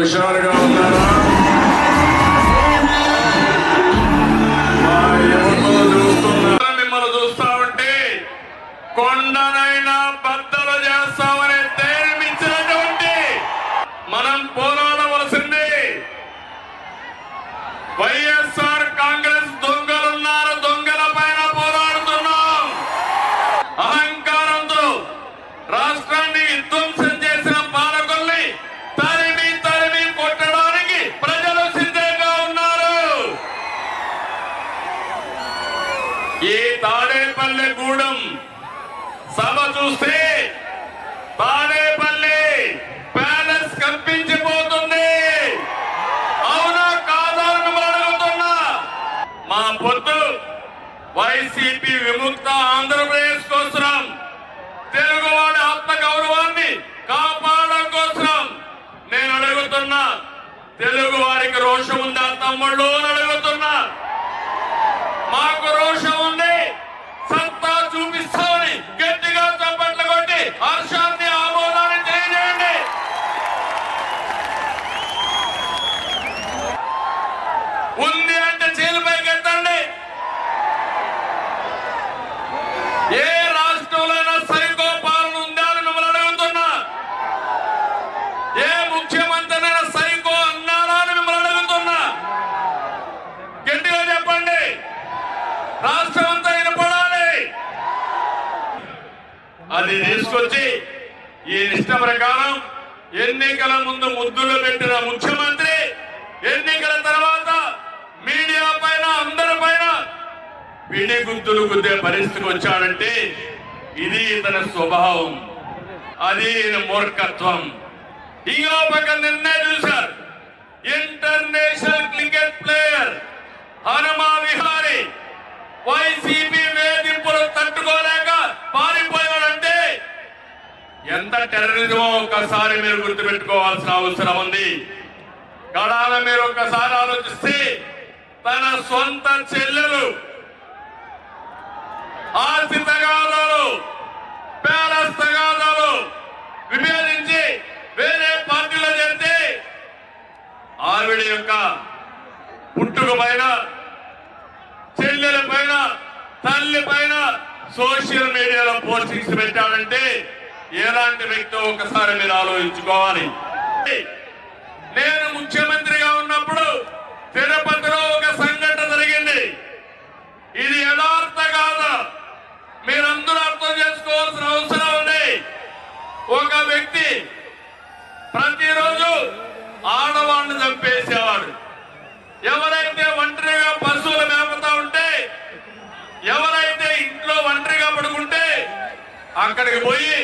హుషారుగా ఉన్నారా? మిమ్మల్ని చూస్తా ఉంటే కొండనైనా బద్దలు చేస్తామని ధైర్యమించినటువంటి మనం పోరాడవలసింది. వైఎస్ఆర్ కాంగ్రెస్ దొంగలున్నారు, దొంగల పైన పోరాడుతున్నాం. అహంకారంతో రాష్ట్రాన్ని విధ్వంసం చేసిన పాలకుల్ని తరిమి తరిమి కొట్టడానికి ప్రజలు సిద్ధంగా ఉన్నారు. ఈ తాడేపల్లి గూడెం సభ చూస్తే తాడేపల్లి ప్యాలెస్ కంపించిపోతుంది. అవునా కాదా అడుగుతున్నా. మా పొత్తు వైసీపీ విముక్త ఆంధ్రప్రదేశ్ కోసం, తెలుగువాడి ఆత్మ గౌరవాన్ని కాపాడడం కోసం నేను అడుగుతున్నా. తెలుగు వారికి రోషం ఉందా తమ్ముళ్ళు అని అడుగుతున్నా. మాకు రోషం ఉంది, సత్తా చూపిస్తామని గట్టిగా చప్పట్లు కొట్టి హర్షాన్ని ఆమోదాన్ని తెలియజేయండి. ఉంది అంటే చేలుపైకి ఎత్తండి. ఏ రాష్ట్రంలో సైకో పాలన ఉందా అని మిమ్మల్ని అడుగుతున్నా. ఏ ముఖ్యమంత్రి సైకో అన్నారా అని మిమ్మల్ని అడుగుతున్నా. గట్టిగా చెప్పండి. రాష్ట్రం అంతా వినపడాలి. అది తీసుకొచ్చి ఈ ఇష్ట ప్రకారం ఎన్నికల ముందు ముద్దులు పెట్టిన ముఖ్యమంత్రి ఎన్నికల తర్వాత మీడియా పైన అందరి పైన పిడి గుద్దులు గుద్దే పరిస్థితికి వచ్చాడంటే ఇది ఇతని స్వభావం, అది మూర్ఖత్వం. ఇంకో పక్క నిన్నే చూశారు, international cricket player Hanuma Vihari YCP వేధింపులు తట్టుకోలేక పారిపోయాడంటే ఎంత టెర్రరిజమో ఒక్కసారి మీరు గుర్తుపెట్టుకోవాల్సిన అవసరం ఉంది. గడాల మీరు ఒక్కసారి ఆలోచిస్తే తన సొంత చెల్లెలు ఆస్తి తగాదాలు, ప్యాలెస్ తగాదాలు విభేదించి వేరే పార్టీలో చేరితే ఆవిడ యొక్క పుట్టుక పైన, చెల్లెల పైన, తల్లి పైన సోషల్ మీడియాలో పోస్టింగ్స్ పెట్టాడంటే ఎలాంటి వ్యక్తి ఒకసారి మీరు ఆలోచించుకోవాలి. నేను ముఖ్యమంత్రిగా ఉన్నప్పుడు తిరుపతిలో ఒక సంఘటన జరిగింది. ఇది యథార్థ కాదా మీరందరూ అర్థం చేసుకోవాల్సిన అవసరం ఉంది. ఒక వ్యక్తి ప్రతిరోజు ఆడవాళ్ళని చంపేసేవాడు. ఎవరైతే ఒంటరిగా పశువులు మేపుతా ఉంటే, ఎవరైతే ఇంట్లో ఒంటరిగా పడుకుంటే అక్కడికి పోయి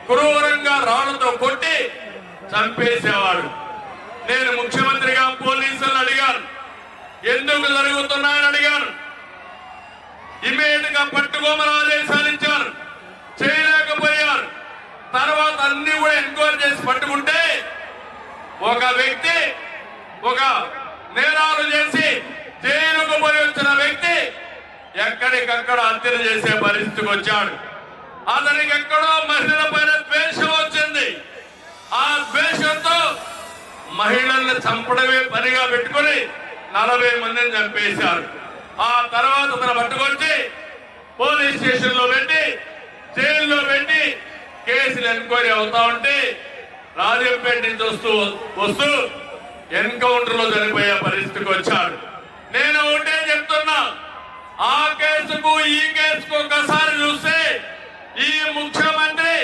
క్రూరంగా రాళ్లతో కొట్టి చంపేసేవాడు. నేను ముఖ్యమంత్రిగా పోలీసులను అడిగాను, ఎందుకు జరుగుతున్నాయని అడిగాను. ఇమీడియట్ గా పట్టుకోమని ఆదేశాలు ఇచ్చారు, చేయలేకపోయారు. తర్వాత అన్ని కూడా ఎంక్వైరీ చేసి పట్టుకుంటే ఒక వ్యక్తి ఒక నేరాలు చేసి జైలుకు పోయి వచ్చిన వ్యక్తి ఎక్కడికక్కడ హత్యలు చేసే పరిస్థితికి వచ్చాడు. అతనికి ఎక్కడో మహిళల పైన ద్వేషం వచ్చింది. ఆ ద్వేషంతో మహిళల్ని చంపడమే పనిగా పెట్టుకుని 40 మందిని చంపేశారు. ఆ తర్వాత తన పట్టుకొచ్చి పోలీస్ స్టేషన్ లో పెట్టి, జైల్లో పెట్టి కేసులు ఎంక్వైరీ అవుతా ఉంటే రాజంపేట నుంచి వస్తూ ఎన్కౌంటర్ లో చనిపోయే పరిస్థితికి వచ్చాడు. నేను ఒకటే చెప్తున్నా, ఆ కేసుకు ఈ కేసుకు ఒకసారి చూస్తే ఈ ముఖ్యమంత్రి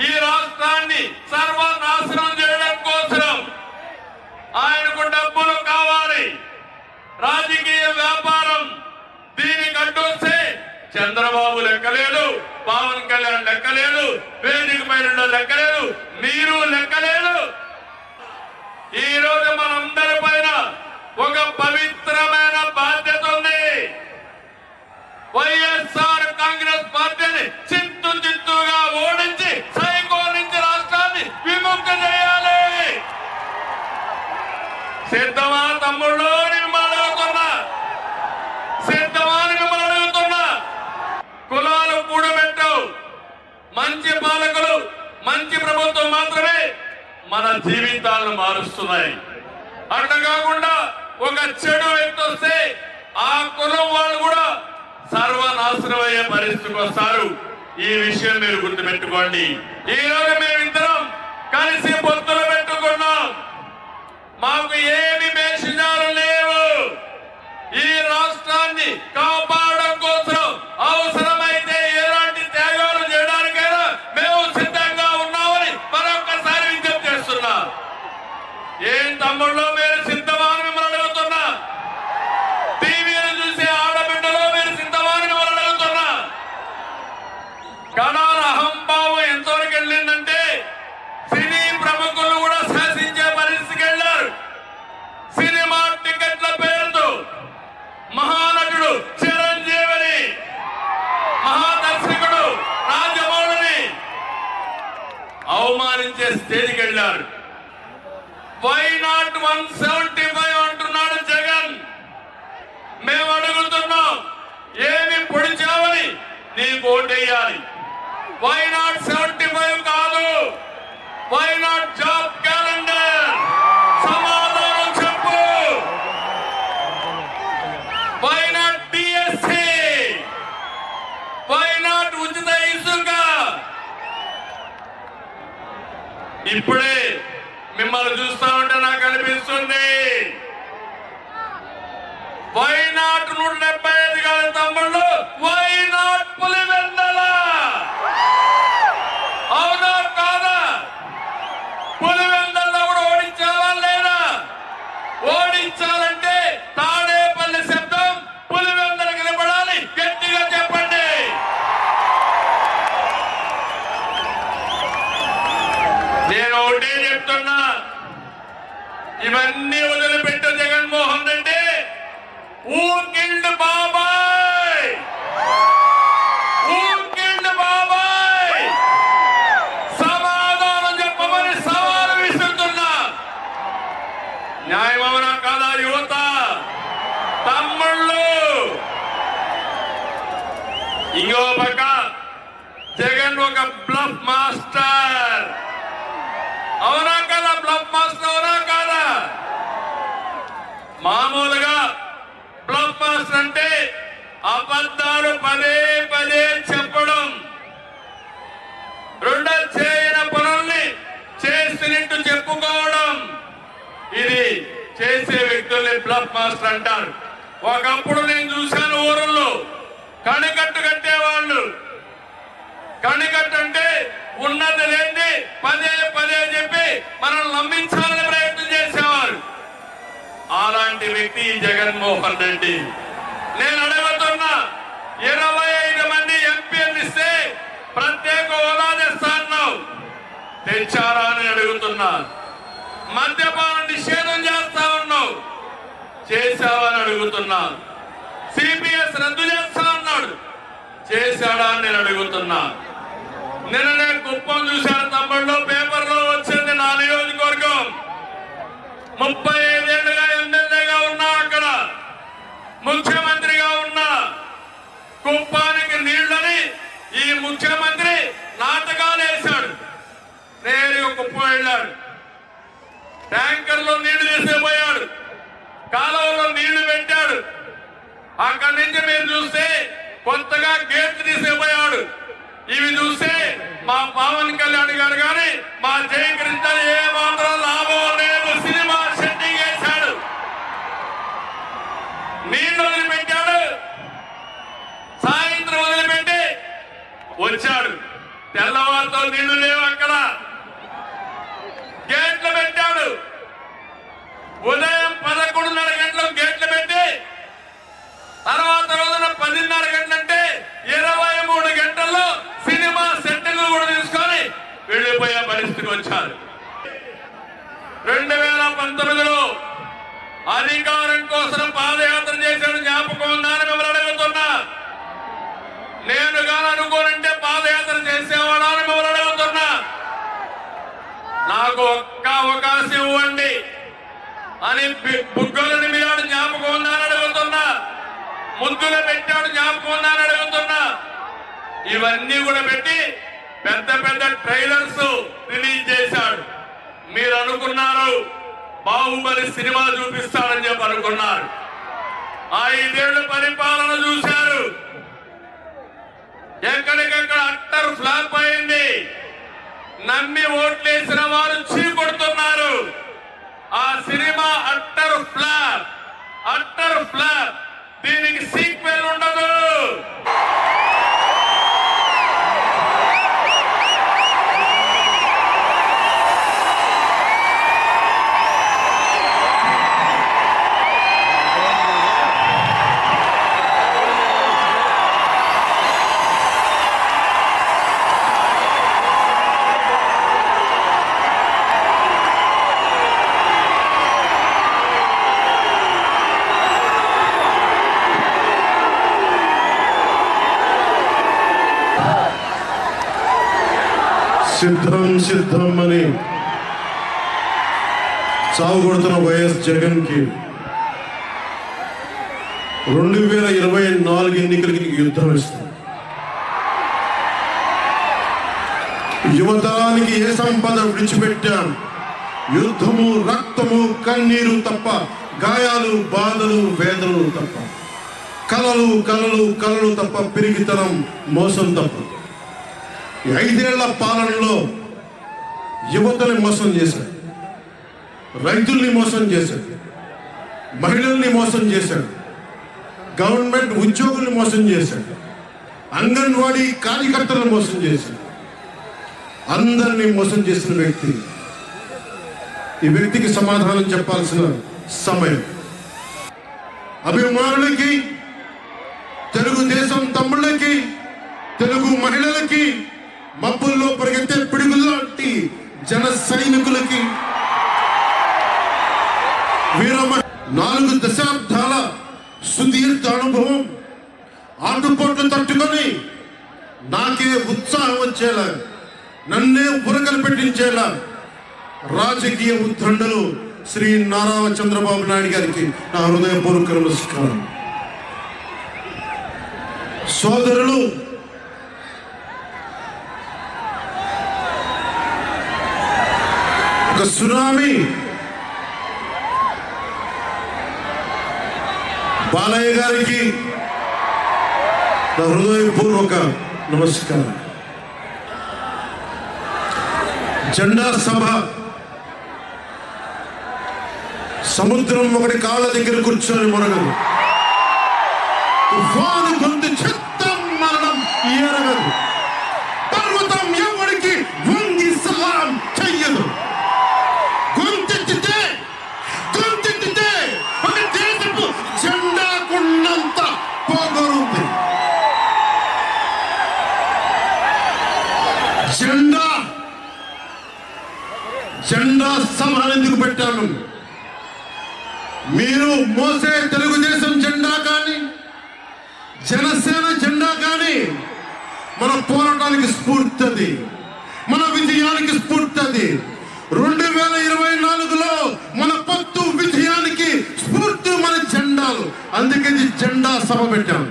ఈ రాష్ట్రాన్ని సర్వనాశనం చేయడం కోసం ఆయనకు డబ్బులు కావాలి, రాజకీయ వ్యాపారం. దీనికి అడ్డొస్తే చంద్రబాబు లెక్కలేదు, పవన్ కళ్యాణ్ లెక్కలేదు, వేదిక పైన లెక్కలేదు, మీరు లెక్కలేదు. ఈ రోజు మనందరి పైన ఒక పవిత్రమైన బాధ్యత ఉంది. వైఎస్ఆర్ కాంగ్రెస్ పార్టీని చిత్తుగా ఓడించి సైకో నుంచి రాష్ట్రాన్ని విముక్తి చేయాలి. సిద్ధమా తమ్ముళ్ళు? మిమ్మల్ని అడుగుతున్నా, సిద్ధమా అని మిమ్మల్ని అడుగుతున్నా. కులాలు కూడబెట్టవు, మంచి పాలకులు, మంచి ప్రభుత్వం మాత్రమే మన జీవితాలను మారుస్తున్నాయి. అట్లా కాకుండా ఒక చెడు వ్యక్తి వస్తే ఆ కులం వాళ్ళు కూడా సర్వనాశనం అయ్యే పరిస్థితికి వస్తారు. ఈ విషయం మీరు గుర్తుపెట్టుకోండి. ఈ రోజు మేమిద్దరం కలిసి పొత్తులు పెట్టుకున్నాం. మాకు ఏమి మేషజాలు లేవు. ఈ రాష్ట్రాన్ని కాపాడడం కోసం అవసరమైతే ఎలాంటి త్యాగాలు చేయడానికైనా మేము సిద్ధంగా ఉన్నామని మరొకసారి విజ్ఞప్తి చేస్తున్నా. ఏం తమ్ముళ్ళు మీరు సిద్ధమా అని మిమ్మల్ని అడుగుతున్నా. టీవీలు చూసే ఆడబిడ్డలో మీరు సిద్ధమా అని మిమ్మల్ని అడుగుతున్నా. కణాల అహంభావం ఎంతవరకు వెళ్ళిందంటే సినీ ప్రముఖులు కూడా శాసించే పరిస్థితికి వెళ్ళారు. సినిమా టికెట్ల పేరుతో మహానటుడు చిరంజీవిని, మహాదర్శకుడు రాజమౌళిని అవమానించే స్టేజ్కి వెళ్ళారు. వై నాట్ 175 అంటున్నాడు జగన్. మేము అడుగుతున్నాం, ఏమి పొడిచావని నీకు ఓటేయాలి. వై నాట్ 75 కాదు, వై నాట్ జాబ్ క్యాలెండర్? సమాధానం చెప్పు. Why not DSC? Why not ఉచిత ఇసుక? ఇప్పుడే మిమ్మల్ని చూస్తా ఉంటే నాకు అనిపిస్తుంది, వై నాట్ 175 కాదు తమ్ముళ్ళు, వై నాట్ పులివెందల? అవునా కాదా? పులివెందల్లో కూడా ఓడించాలా లేదా? ఓడించాలంటే తాడేపల్లి శబ్దం పులివెందలకు వినపడాలి. గట్టిగా చెప్పండి. నేను ఒకటే చెప్తున్నా, ఇవన్నీ వదిలిపెట్టు జగన్మోహన్ రెడ్డి. ఊ కిల్డ్ బాబాయ్, ఊ కిల్డ్ బాబాయ్? సమాధానం చెప్పమని సవాలు విసురుతున్నా. న్యాయమవనా కాదా యువత? తమ్ముళ్ళు, ఇంకో పక్క జగన్ ఒక బ్లఫ్ మాస్టర్. అవునా కదా? బ్లఫ్ మాస్టర్ అవునా కాదా? మామూలుగా బ్లఫ్ మాస్టర్ అంటే అబద్ధాలు పదే పదే చెప్పడం, రెండో చేయని పనుల్ని చేసినట్టు చెప్పుకోవడం. ఇది చేసే వ్యక్తుల్ని బ్లఫ్ మాస్టర్ అంటారు. ఒకప్పుడు నేను చూశాను ఊరుల్లో కణికట్టు కట్టేవాళ్ళు. కణికట్టు అంటే ఉన్నది లేని పదే పదే చెప్పి మనల్ని నమ్మించాలని ప్రయత్నం చేసేవారు. అలాంటి వ్యక్తి జగన్మోహన్ రెడ్డి. నేను అడుగుతున్నా, 25 మంది ఎంపీలు ఇస్తే ప్రత్యేక హోదా తెస్తాన్నావు, తెచ్చారా అని అడుగుతున్నా. మద్యపాన నిషేధం చేస్తా ఉన్నావు, చేశావని అడుగుతున్నా. సిపిఎస్ రద్దు చేస్తా ఉన్నాడు, చేశాడా అని నేను అడుగుతున్నా. నిన్ననే కుప్పం చూశాను తమ్ముళ్ళు, పేపర్లో వచ్చింది. నా నియోజకవర్గం 35 ఏళ్లుగా ఎమ్మెల్యేగా ఉన్నా, అక్కడ ముఖ్యమంత్రిగా ఉన్నా. కుప్పానికి నీళ్లని ఈ ముఖ్యమంత్రి నాటకాలు వేశాడు. నేరుగా కుప్పం వెళ్ళాడు, ట్యాంకర్లో నీళ్లు తీసుకుపోయాడు, కాలువలో నీళ్లు పెట్టాడు. అక్కడి నుంచి మీరు చూస్తే కొత్తగా గేట్లు తీసుకుపోయాడు. ఇవి చూస్తే మా పవన్ కళ్యాణ్ గారు కానీ మా జయకృష్ణ ఏ మాత్రం లాభం లేదు. సినిమా సెట్టింగ్ వేశాడు, నీళ్లు వదిలిపెట్టాడు, సాయంత్రం వదిలిపెట్టి వచ్చాడు. తెల్లవారితో నీళ్లు లేవు, అక్కడ గేట్లు పెట్టాడు. ఉదయం 11:30 గంటలకు గేట్లు పెట్టి తర్వాత రోజున 10:30 గంటలంటే 23 గంటల్లో సినిమా సెట్టింగ్ కూడా తీసుకొని వెళ్ళిపోయే పరిస్థితికి వచ్చారు. 2019లో అధికారం కోసం పాదయాత్ర చేశాడు, జ్ఞాపకం ఉందని మిమ్మల్ని అడుగుతున్నా. నేను కానీ అనుకోనంటే పాదయాత్ర చేసేవాడా అని మిమ్మల్ని అడుగుతున్నా. నాకు ఒక్క అవకాశం ఇవ్వండి అని బుగ్గలని మీరాడు, జ్ఞాపకం ఉందని అడుగుతున్నా. ముద్దులు పెట్టాడు, జ్ఞాపకం ఉందని అడుగుతున్నా. ఇవన్నీ కూడా పెట్టి పెద్ద పెద్ద ట్రైలర్స్ రిలీజ్ చేశాడు. మీరు అనుకున్నారు బాహుబలి సినిమా చూపిస్తాడని చెప్పి అనుకున్నారు. 5 ఏళ్ల పరిపాలన చూశారు. ఎక్కడికక్కడ అట్టర్ ఫ్లాప్ అయింది. నమ్మి ఓట్లేసిన వారు చీకొడుతున్నారు. ఆ సినిమా అట్టర్ ఫ్లాప్. దీనికి సీక్వెల్ ఉండదు. సిద్ధం అని చావుకొడుతున్న వైఎస్ జగన్ కి 2024 ఎన్నికలకి యుద్ధం ఇస్తుంది. యువతరానికి ఏ సంపద విడిచిపెట్టాం? యుద్ధము, రక్తము, కన్నీరు తప్ప, గాయాలు, బాధలు, వేదనలు తప్ప, కలలు తప్ప, పిరిగితనం, మోసం తప్ప. 5 ఏళ్ల పాలనలో యువతని మోసం చేశాడు, రైతుల్ని మోసం చేశాడు, మహిళల్ని మోసం చేశాడు, గవర్నమెంట్ ఉద్యోగుల్ని మోసం చేశాడు, అంగన్వాడీ కార్యకర్తలను మోసం చేశాడు. అందరినీ మోసం చేసిన వ్యక్తి. ఈ వ్యక్తికి సమాధానం చెప్పాల్సిన సమయం. అభిమానులకి, తెలుగుదేశం తమ్ముళ్ళకి, తెలుగు మహిళలకి, మబ్బుల్లో పరిగెత్తే పిడుగులాంటి జన సైనికులకి, 4 దశాబ్దాల సుదీర్ఘ అనుభవం, ఆటుపోట్లు తట్టుకొని నాకే ఉత్సాహం వచ్చేలా, నన్నే ఉరకలు పెట్టించేలా రాజకీయ ఉద్దండలు శ్రీ నారా చంద్రబాబు నాయుడు గారికి నా హృదయపూర్వక నమస్కారం. సోదరులు, ఒక సునామీ బాలయ్య గారికి నా హృదయపూర్వక నమస్కారం. జెండా సభ సముద్రం ఒకటి కాళ్ళ దగ్గర కూర్చొని మొరగదు, తుఫాను గొంతు చిత్తం మరణం ఎరగదు, పర్వతం ఎవరికి వంగి సలాం చెయ్యదు. గొంతెత్తితే ఒక దేశపు జెండాకున్నంత పొగరుంది. జెండా సభ ఎందుకు పెట్టాను? మీరు మోసే తెలుగుదేశం జెండా కానీ, జనసేన జెండా కానీ మన పోరాటానికి స్ఫూర్తి, మన విజయానికి స్ఫూర్తి. 2024లో మన పొత్తు విజయానికి స్ఫూర్తి మన జెండాలు. అందుకే జెండా సభ పెట్టాం.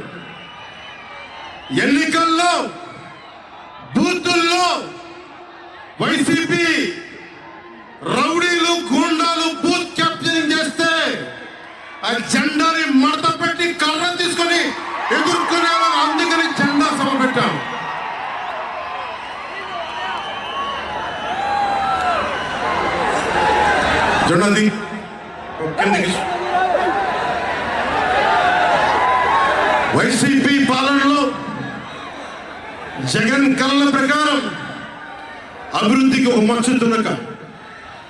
ఎన్నికల్లో బూతుల్లో వైసీపీ రౌడీలు, గూండాలు బూత్ క్యాప్చరింగ్ చేస్తే ఆ జెండాని మడత పెట్టి కర్ర తీసుకొని ఎదుర్కొనేవారు. అందుకని జెండా సభ పెట్టాం. జెండాది వైసీపీ పాలనలో జగన్ కళల ప్రకారం అభివృద్ధికి ఒక మచ్చు తునక,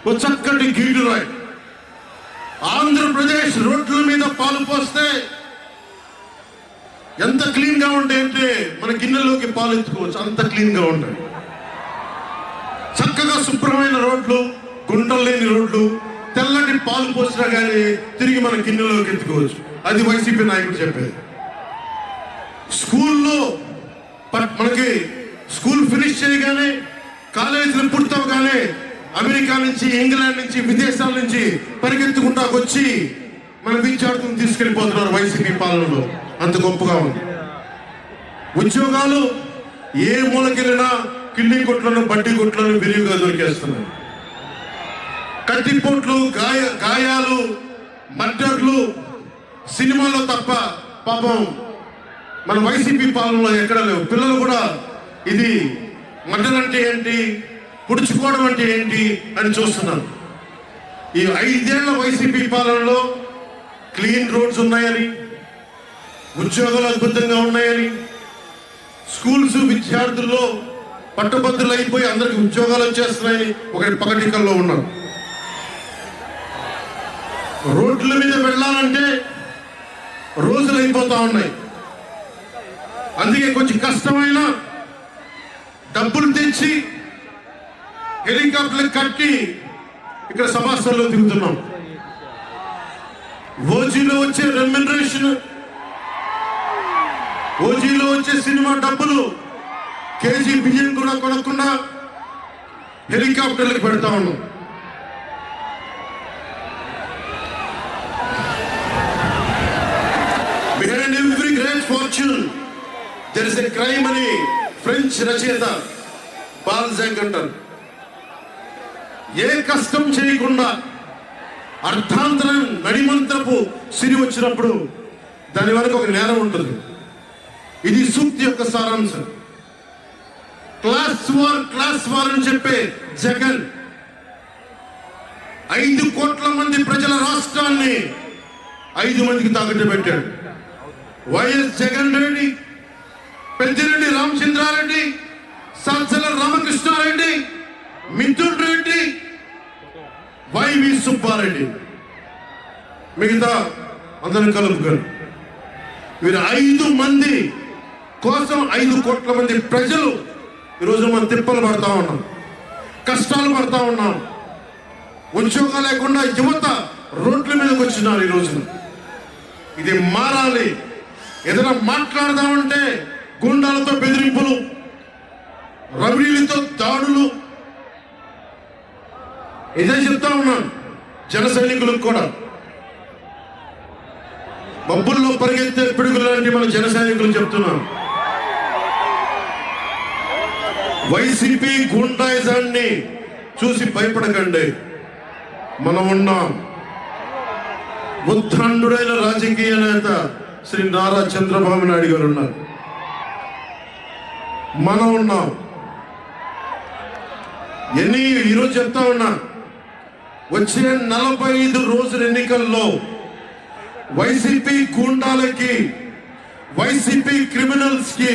ఒక చక్కటి గీటు రాయి. ఆంధ్రప్రదేశ్ రోడ్ల మీద పాలు పోస్తే ఎంత క్లీన్ గా ఉంటాయంటే మన గిన్నెలోకి పాలు ఎత్తుకోవచ్చు, అంత క్లీన్ గా ఉంటాయి. చక్కగా శుభ్రమైన రోడ్లు, గుంటలు లేని రోడ్లు, తెల్లటి పాలు పోసినా కానీ తిరిగి మన గిన్నెలోకి ఎత్తుకోవచ్చు. అది వైసీపీ నాయకుడు చెప్పేది. స్కూల్లో మనకి స్కూల్ ఫినిష్ చేయగానే, కాలేజీలు పుడతావుగానే అమెరికా నుంచి, ఇంగ్లాండ్ నుంచి, విదేశాల నుంచి పరిగెత్తుకుంటా వచ్చి మన విద్యార్థులను తీసుకెళ్లిపోతున్నారు వైసీపీ పాలనలో. అంత గొప్పగా ఉంది. ఉద్యోగాలు ఏ మూలకెళ్ళినా కిల్లి కొట్లను, బడ్డీ కొట్లను విరివిగా దొరికేస్తున్నారు. కత్తిపోట్లు, గాయాలు, మర్డర్లు సినిమాలో తప్ప పాపం మన వైసీపీ పాలనలో ఎక్కడ లేవు. పిల్లలు కూడా ఇది మర్డర్ అంటే ఏంటి, పుడుచుకోవడం అంటే ఏంటి అని చూస్తున్నారు. ఈ 5 ఏళ్ల వైసీపీ పాలనలో క్లీన్ రోడ్స్ ఉన్నాయని, ఉద్యోగాలు అద్భుతంగా ఉన్నాయని, స్కూల్స్ విద్యార్థుల్లో పట్టభద్రులు అయిపోయి అందరికి ఉద్యోగాలు వచ్చేస్తున్నాయని ఒకటి పకటికల్లో ఉన్నారు. రోడ్ల మీద వెళ్ళాలంటే రోజులు అయిపోతా ఉన్నాయి. అందుకే కొంచెం కష్టమైన డబ్బులు తెచ్చి హెలికాప్టర్లు కట్టి ఇక్కడ సమాస్థల్లో తిరుగుతున్నాం. ఓజీలో వచ్చే రెమ్యునరేషన్, ఓజీలో వచ్చే సినిమా డబ్బులు కేజీ బియ్యం కూడా కొనకుండా హెలికాప్టర్లకు పెడతా ఉన్నాం. Behind every great fortune there is a crime అని ఫ్రెంచ్ రచయిత బాల్జాక్ అంటారు. ఏ కష్టం చేయకుండా అర్థాంతరం నడిమంత్రపు సిరి వచ్చినప్పుడు దాని వరకు ఒక నేరం ఉంటుంది. ఇది సూక్తి యొక్క సారాంశం. క్లాస్ వార్ అని చెప్పే జగన్ 5 కోట్ల మంది ప్రజల రాష్ట్రాన్ని 5 మందికి తాకట్టు పెట్టాడు. వైఎస్ జగన్ రెడ్డి, పెద్దిరెడ్డి రామచంద్రారెడ్డి, సాంసల రామకృష్ణారెడ్డి, మిథున్ రెడ్డి, వైవి సుబ్బారెడ్డి, మిగతా అందరం కలుపుకొని వీరు 5 మంది కోసం 5 కోట్ల మంది ప్రజలు ఈరోజు మనం తిప్పలు పడతా ఉన్నాం, కష్టాలు పడతా ఉన్నాం. ఉద్యోగాలు లేకుండా యువత రోడ్ల మీదకి వచ్చినారు. ఈ రోజున ఇది మారాలి. ఏదైనా మాట్లాడదామంటే గుండాలతో బెదిరింపులు, రౌడీలతో దాడులు. ఇదే చెప్తా ఉన్నాను జన సైనికులకు కూడా. బొబ్బుల్లో పరిగెత్తే పిడుగులు లాంటి మన జన సైనికులు చెప్తున్నాం. వైసీపీ గుండాయిజాన్ని చూసి భయపడకండి. మనం ఉన్నాం. ఉత్థాండుడైన రాజకీయ నేత శ్రీ నారా చంద్రబాబు నాయుడు గారు ఉన్నారు. మనం ఉన్నాం. ఈరోజు చెప్తా ఉన్నా, వచ్చే 45 రోజుల ఎన్నికల్లో వైసీపీ గూండాలకి, వైసీపీ క్రిమినల్స్ కి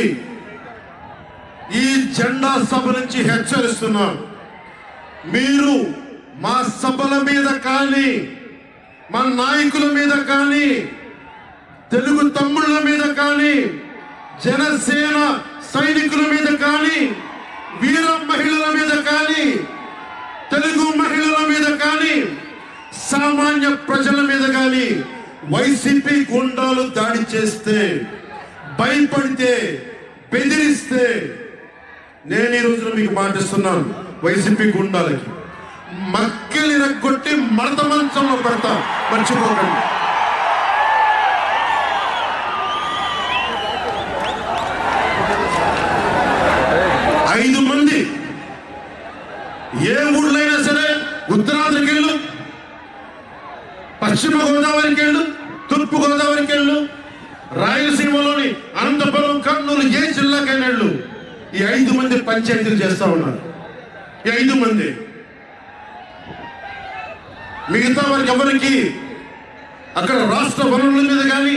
ఈ జెండా సభ నుంచి హెచ్చరిస్తున్నాం. మీరు మా సభల మీద కానీ, మా నాయకుల మీద కానీ, తెలుగు తమ్ముళ్ళ మీద కానీ, జనసేన సైనికుల మీద కానీ, వీర మహిళల మీద కానీ, తెలుగు మహిళల మీద కానీ, సామాన్య ప్రజల మీద కానీ వైసీపీ గుండాలు దాడి చేస్తే, భయపడితే, బెదిరిస్తే నేను ఈ రోజున మీకు మాటిస్తున్నాను, వైసీపీ గుండాలకి మక్కిలి రగ్గొట్టి మడత మంచంలో పెడతా. మర్చిపోకండి. ఐదు మంది ఏ ఊళ్ళైనా సరే, ఉత్తరాంధ్రకి వెళ్ళు, పశ్చిమ గోదావరికి వెళ్ళు, తూర్పు గోదావరికి వెళ్ళు, రాయలసీమలోని అనంతపురం, కర్నూలు, ఏ జిల్లాకైనా వెళ్ళు, ఈ 5 మంది పంచాయతీలు చేస్తా ఉన్నారు. ఈ 5 మంది. మిగతా వారికి ఎవరికి అక్కడ రాష్ట్ర వనరుల మీద కానీ,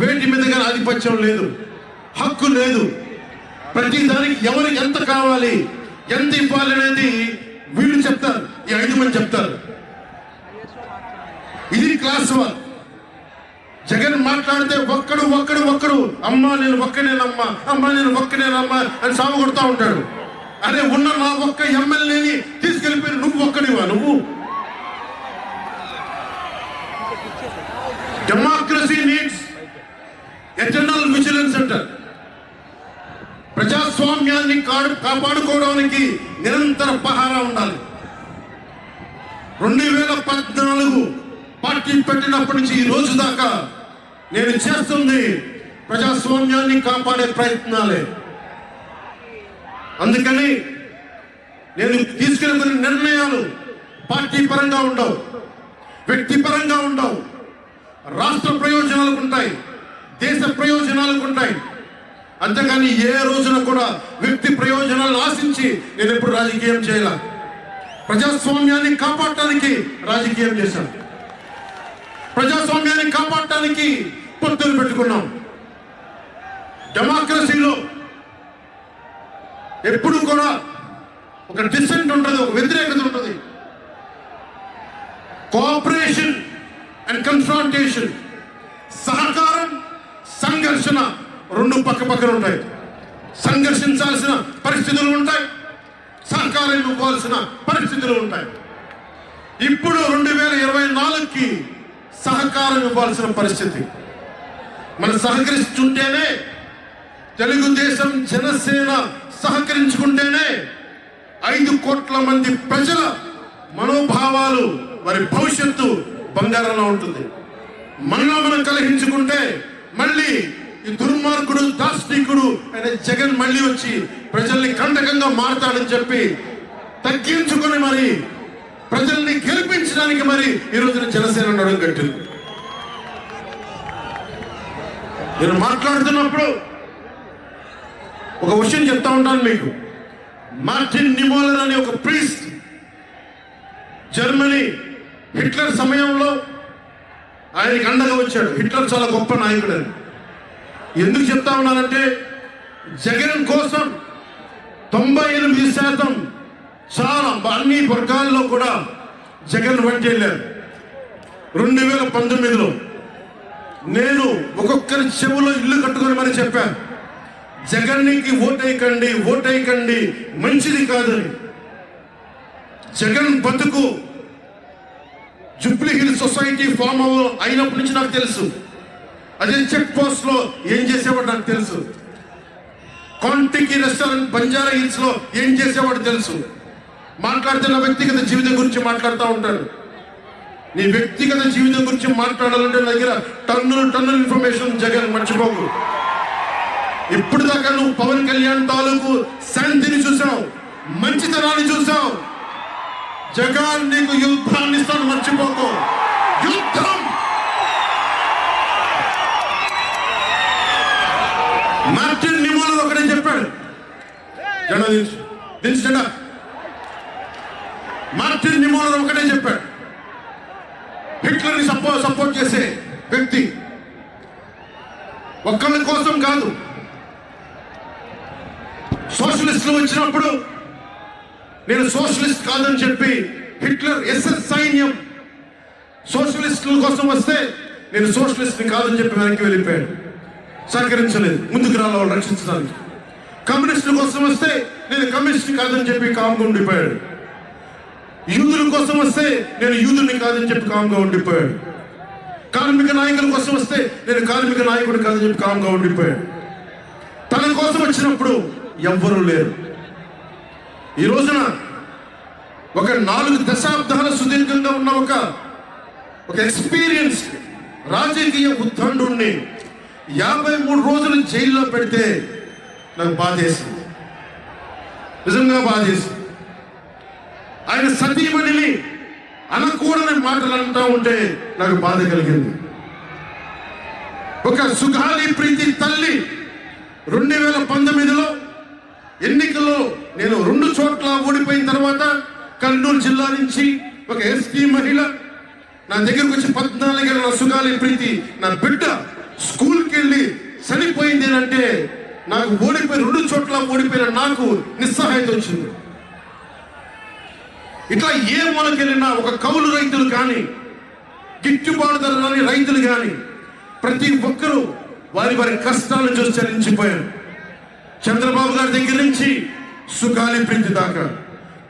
వేటి మీద కానీ ఆధిపత్యం లేదు, హక్కు లేదు. ప్రతి దానికి ఎవరికి ఎంత కావాలి, ఎంత ఇవ్వాలి అనేది వీళ్ళు చెప్తారు. ఈ 5 మంది చెప్తారు. ఇది క్లాస్ వార్. జగన్ మాట్లాడితే ఒక్కడు అమ్మా నేను ఒక్కనేనమ్మా, అమ్మా నేను ఒక్కనేనమ్మా అని సాగు కొడుతూ ఉంటాడు. అరే ఉన్న నా ఒక్క ఎమ్మెల్యేని తీసుకెళ్ళిపోయి నువ్వు ఒక్కడివా? నువ్వు డెమోక్రసీ నీడ్స్ ఎటర్నల్ విజిలెన్స్ అంటారు. ప్రజాస్వామ్యాన్ని కాపాడుకోవడానికి నిరంతర పహారా ఉండాలి. 2014 పార్టీ పెట్టినప్పటి నుంచి ఈ రోజు దాకా నేను చేస్తుంది ప్రజాస్వామ్యాన్ని కాపాడే ప్రయత్నాలే. అందుకని నేను తీసుకెళ్ళిన నిర్ణయాలు పార్టీ పరంగా ఉండవు, వ్యక్తిపరంగా ఉండవు, రాష్ట్ర ప్రయోజనాలకు ఉంటాయి, దేశ ప్రయోజనాలకు ఉంటాయి. అంతేకాని ఏ రోజున కూడా వ్యక్తి ప్రయోజనాలను ఆశించి నేను ఎప్పుడు రాజకీయం చేయాల. ప్రజాస్వామ్యాన్ని కాపాడటానికి రాజకీయం చేశాను, ప్రజాస్వామ్యాన్ని కాపాడటానికి పొత్తులు పెట్టుకున్నాం. డెమోక్రసీలో ఎప్పుడు కూడా ఒక డిసెంట్ ఉంటుంది, ఒక వ్యతిరేకత ఉంటుంది. కోఆపరేషన్ అండ్ కన్ఫ్రాంటేషన్, సహకారం సంఘర్షణ రెండు పక్క పక్కన ఉంటాయి. సంఘర్షించాల్సిన పరిస్థితులు ఉంటాయి, సహకారం ఇవ్వాల్సిన పరిస్థితులు ఉంటాయి. ఇప్పుడు 2024కి సహకారం ఇవ్వాల్సిన పరిస్థితి. మనం సహకరిస్తుంటేనే, తెలుగుదేశం జనసేన సహకరించుకుంటేనే 5 కోట్ల మంది ప్రజల మనోభావాలు, వారి భవిష్యత్తు బంగారంలో ఉంటుంది. మనలో మనం కలహించుకుంటే మళ్ళీ ఈ దుర్మార్గుడు దాష్టికుడు అనే జగన్ మళ్ళీ వచ్చి ప్రజల్ని కంటకంగా మారతాడని చెప్పి తగ్గించుకొని మరి ప్రజల్ని గెలిపించడానికి మరి ఈ రోజున జనసేన నడుం కట్టింది. నేను మాట్లాడుతున్నప్పుడు ఒక విషయం చెప్తా ఉంటాను మీకు. మార్టిన్ నిమోలర్ అనే ఒక ప్రీస్ట్, జర్మనీ హిట్లర్ సమయంలో ఆయనకి అండగా వచ్చాడు. హిట్లర్ చాలా గొప్ప నాయకుడు అని ఎందుకు చెప్తా ఉన్నానంటే, జగన్ కోసం 98% చాలా అన్ని వర్గాల్లో కూడా జగన్ వెంట వెళ్ళారు. 2019లో నేను ఒక్కొక్కరి చెవులో ఇల్లు కట్టుకొని మరి చెప్పాను, జగన్కి ఓటేయకండి, ఓటేయకండి, మంచిది కాదని. జగన్ బతుకు జూబ్లీ హిల్స్ సొసైటీ ఫామ్ అయినప్పటి నుంచి నాకు తెలుసు. అదే చెక్ పోస్ట్ లో ఏం చేసేవాడు నాకు తెలుసు. కాంటికి రెస్టారెంట్ బంజారా హిల్స్ లో ఏం చేసేవాడు తెలుసు. మాట్లాడుతున్న వ్యక్తిగత జీవితం గురించి మాట్లాడుతూ ఉంటాడు. నీ వ్యక్తిగత జీవితం గురించి మాట్లాడాలంటే నా దగ్గర టన్నుల ఇన్ఫర్మేషన్ జగన్, మర్చిపోకు. ఇప్పుడు దాకా నువ్వు పవన్ కళ్యాణ్ తాలూకు శాంతిని చూసావు, మంచితనాన్ని చూసావు. జగన్ నీకు యుద్ధాన్ని ఇస్తాను, మర్చిపోకు. యుద్ధం. మార్టిన్ నిమోలర్ ఒకటే చెప్పాడు, మార్టిన్ నిమోలర్ ఒకటే చెప్పాడు, హిట్లర్ ని సపోర్ట్ చేసే వ్యక్తి ఒక్కళ్ళ కోసం కాదు. సోషలిస్టులు వచ్చినప్పుడు నేను సోషలిస్ట్ కాదని చెప్పి హిట్లర్ ఎస్ఎస్ సైన్యం సోషలిస్టుల కోసం వస్తే నేను సోషలిస్ట్ కాదని చెప్పి వెనక్కి వెళ్ళిపోయాడు, సహకరించలేదు, ముందుకు రావాలి వాళ్ళు రక్షించడానికి. కమ్యూనిస్టుల కోసం వస్తే నేను కమ్యూనిస్ట్ కాదని చెప్పి కామ్గా ఉండిపోయాడు. యూదుల కోసం వస్తే నేను యూదుని కాదని చెప్పి కామ్గా ఉండిపోయాడు. కార్మిక నాయకుల కోసం వస్తే నేను కార్మిక నాయకుడు కాదని చెప్పి కామ్గా ఉండిపోయాడు. తన కోసం వచ్చినప్పుడు ఎవ్వరూ లేరు. ఈ రోజున ఒక 4 దశాబ్దాల సుదీర్ఘంగా ఉన్న ఒక ఎక్స్పీరియన్స్ రాజకీయ ఉద్దండుణ్ణి 53 రోజులు జైల్లో పెడితే నాకు బాధేసింది, నిజంగా బాధేసింది. ఆయన సతీమణిని అనకూడని మాటలు అంటా ఉంటే నాకు బాధ కలిగింది. ఒక సుగాలి ప్రీతి తల్లి 2019లో ఎన్నికల్లో నేను 2 చోట్ల ఓడిపోయిన తర్వాత కర్నూలు జిల్లా నుంచి ఒక ఎస్టీ మహిళ నా దగ్గరకు వచ్చి 14 ఏళ్ళ సుగాలి ప్రీతి నా బిడ్డ స్కూల్కి వెళ్ళి చనిపోయింది అంటే నాకు ఓడిపోయి 2 చోట్ల ఓడిపోయిన నాకు నిస్సహాయత వచ్చింది. ఇట్లా ఏ మూలకెళ్ళినా ఒక కౌలు రైతులు కానీ, గిట్టుబాటు ధర రాని రైతులు కానీ ప్రతి ఒక్కరూ వారి వారి కష్టాలను చూసి చలించిపోయారు. చంద్రబాబు గారి దగ్గర నుంచి సుగాలి ప్రీతి దాకా,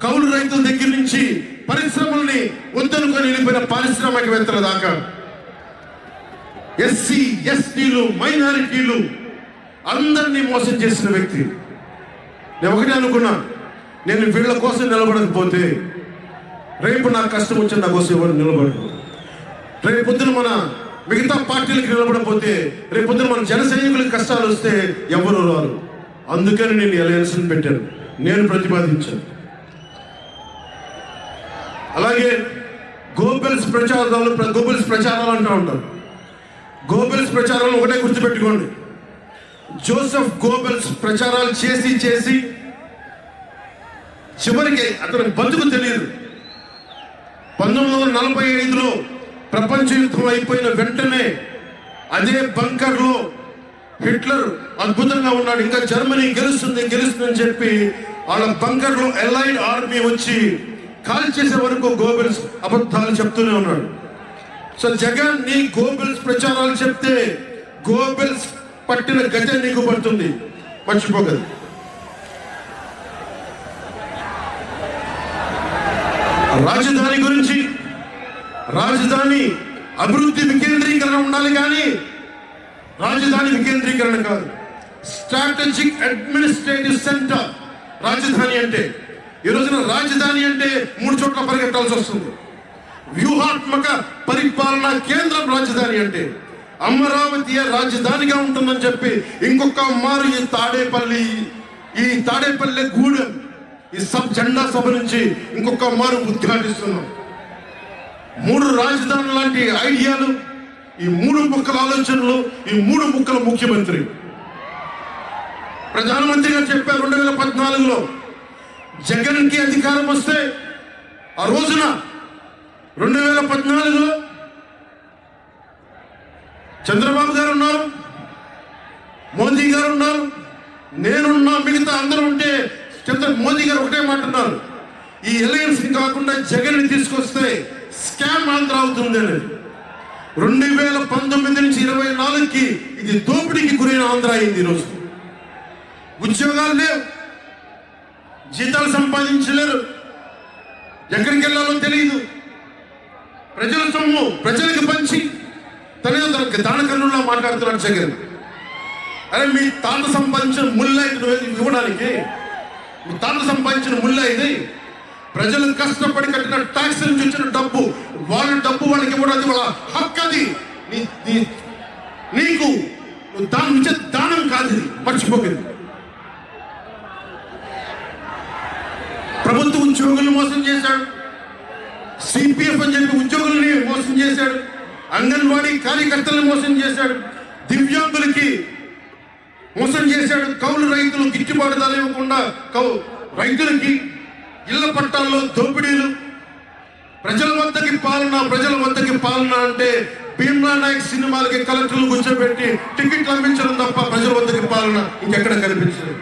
కౌలు రైతుల దగ్గర నుంచి పరిశ్రమల్ని వద్దనుకొని వెళ్ళిపోయిన పారిశ్రామికవేత్తల దాకా, ఎస్సీ ఎస్టీలు మైనారిటీలు అందరినీ మోసం చేసిన వ్యక్తి. నేను ఒకటే అనుకున్నా, నేను వీళ్ళ కోసం నిలబడకపోతే రేపు నాకు కష్టం వచ్చి నా కోసం ఎవరు నిలబడరు. రేపు పొద్దున మన మిగతా పార్టీలకు నిలబడకపోతే రేపు పొద్దున మన జన సైనికులకు కష్టాలు వస్తే ఎవరు రారు. అందుకని నేను అలయన్స్ పెట్టాను, నేను ప్రతిపాదించాను. అలాగే గోబెల్స్ ప్రచారాలు అంటూ ఉంటారు. గోబెల్స్ ప్రచారాలు ఒకటే గుర్తుపెట్టుకోండి. జోసెఫ్ గోబెల్స్ ప్రచారాలు చేసి చివరికి అతని బతుకు తెలియదు. 1945లో ప్రపంచ యుద్ధం అయిపోయిన వెంటనే అదే బంకర్లో హిట్లర్ అద్భుతంగా ఉన్నాడు, ఇంకా జర్మనీ గెలుస్తుందని చెప్పి వాళ్ళ బంకర్లో ఎలైడ్ ఆర్మీ వచ్చి కాల్ చేసే వరకు గోబెల్స్ అబద్ధాలు చెప్తూనే ఉన్నాడు. సో జగన్ నీ గోబెల్స్ ప్రచారాలు చెప్తే గోబెల్స్ పట్టిన గజ నీకు పడుతుంది, మర్చిపోగలదు. రాజధాని గురించి, రాజధాని అభివృద్ధి వికేంద్రీకరణ ఉండాలి కానీ రాజధాని వికేంద్రీకరణ కాదు. స్ట్రాటజిక్ అడ్మినిస్ట్రేటివ్ సెంటర్ రాజధాని అంటే. ఈ రోజున రాజధాని అంటే 3 చోట్ల పరిగెట్టాల్సి వస్తుంది. వ్యూహాత్మక పరిపాలనా కేంద్రం రాజధాని అంటే. అమరావతి రాజధానిగా ఉంటుందని చెప్పి ఇంకొక మారు ఈ తాడేపల్లి గూడెం ఈ జెండా సభ నుంచి ఇంకొక మారు ఉద్ఘాటిస్తున్నాం. 3 రాజధానులు లాంటి ఐడియాలు, ఈ 3 ముక్కల ఆలోచనలు, ఈ 3 ముక్కల ముఖ్యమంత్రి. ప్రధానమంత్రి గారు చెప్పారు 2014లో జగన్కి అధికారం వస్తే ఆ రోజున 2014లో చంద్రబాబు గారు ఉన్నారు, మోదీ గారు ఉన్నారు, నేనున్నా, మిగతా అందరూ ఉంటే మోదీ గారు ఒకటే మాట్లాడుతున్నారు, ఈ ఎలయన్స్ కాకుండా జగన్ తీసుకొస్తే స్కామ్ ఆంధ్ర అవుతుంది అని. 2019 నుంచి 24కి ఇది దోపిడీకి గురైన ఆంధ్ర అయింది. ఈరోజు ఉద్యోగాలు లేవు, జీతాలు సంపాదించలేరు, ఎక్కడికి వెళ్ళాలో తెలియదు. ప్రజల సొమ్ము ప్రజలకు పంచి తనకు దానకన్నులా మాట్లాడుతున్నాడు జగన్. అరే మీ తాత సంపాదించిన ముళ్ళ ఇవ్వడానికి, మీ తాత సంపాదించిన ముళ్ళ ఇది. ప్రజలు కష్టపడి కట్టిన ట్యాక్స్ నుంచి వచ్చిన డబ్బు, వాళ్ళ డబ్బు వాళ్ళకి ఇవ్వడానికి వాళ్ళ హక్కు. అది నీకు దాని నుంచి దానం కాదు, ఇది మర్చిపోయింది. ప్రభుత్వ ఉద్యోగులను మోసం చేశాడు, సిపిఎఫ్ అని చెప్పి ఉద్యోగుల్ని మోసం చేశాడు, అంగన్వాడీ కార్యకర్తలను మోసం చేశాడు, దివ్యాంగులకి మోసం చేశాడు, కౌలు రైతులు గిట్టుబాటు ధర ఇవ్వకుండా రైతులకి ఇళ్ల పట్టాల్లో దోపిడీలు. ప్రజల వద్దకి పాలన అంటే భీమ్లా నాయక్ సినిమాలకి కలెక్టర్లు కూర్చోబెట్టి టికెట్లు అందించడం తప్ప ప్రజల వద్దకి పాలన ఇంకెక్కడ కనిపించలేదు.